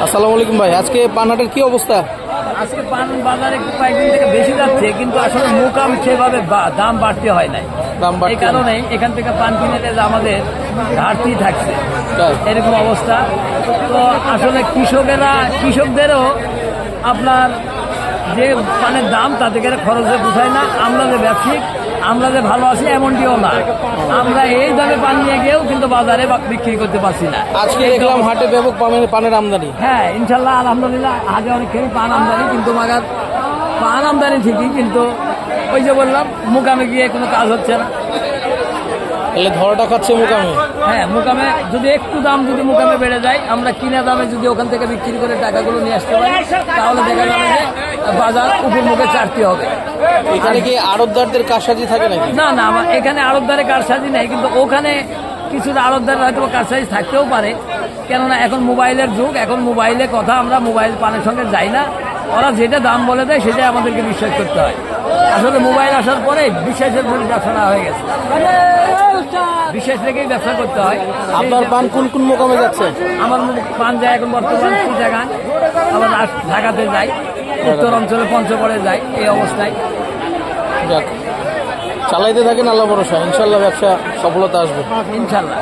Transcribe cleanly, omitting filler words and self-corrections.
আসসালামু আলাইকুম ভাই, আজকে পান হাটের কি অবস্থা? আজকে পান বাজারে কয়েকদিন থেকে বেশি যাচ্ছে, কিন্তু আসলে মোকাম সেভাবে দাম বাড়তে হয় নাই। এই কারণে এখান থেকে পান কিনে আমাদের ঘাটতি থাকছে, এরকম অবস্থা। তো আসলে কৃষকদেরও আপনার যে পানের দাম তাতে করে খরচে পোষায় না। আমরা যে ব্যবসায়িক, আমরা যে ভালো আছি এমনটিও না। আমরা এই দামে পান নিয়ে গিয়েও কিন্তু বাজারে বিক্রি করতে পারছি না। আজকে দেখলাম হাটে ব্যাপক পানের আমদানি। হ্যাঁ, ইনশাল্লাহ আলহামদুলিল্লাহ হাটে অনেক খেয়ে পান আমদানি, কিন্তু মাগার পান আমদানি ঠিকই, কিন্তু ওই যে বললাম মুকামে গিয়ে কোনো কাজ হচ্ছে না। তাহলে ধরাটা খাচ্ছে মুকামে। হ্যাঁ, মুকামে যদি একটু দাম যদি মুকামে বেড়ে যায়, আমরা কিনা দামে যদি ওখান থেকে বিক্রি করে টাকাগুলো নিয়ে আসতে পারি, তাহলে দেখা যাবে যে বাজার উপর মুখে চারটি হবে। এখানে কি আড়তদারদের কারসাজি থাকে নাকি? না না, এখানে আড়তদারের কারসাজি নেই, কিন্তু ওখানে কিছুটা আড়তদার হয়তো কারসাজি থাকতেও পারে। কেননা এখন মোবাইলের যুগ, এখন মোবাইলে কথা, আমরা মোবাইল পানের সঙ্গে যাই না। ওরা যেটা দাম বলে দেয় সেটাই আমাদেরকে বিশ্বাস করতে হয়। আসলে মোবাইল আসার পরে বিশ্বাসের ভুল ব্যবসা হয়ে গেছে, বিশ্বাস রেখেই ব্যবসা করতে হয়। আপনার পান কোন কোন মোকামে যাচ্ছে? আমার পান যায় এখন বর্তমান চিটাগাং, আবার ঢাকাতে যাই, উত্তর অঞ্চলে পঞ্চগড়ে যাই। এই অবস্থায় যাক, চালাইতে থাকেন, আল্লাহ ভরসা, ইনশাল্লাহ ব্যবসা সফলতা আসবে ইনশাল্লাহ।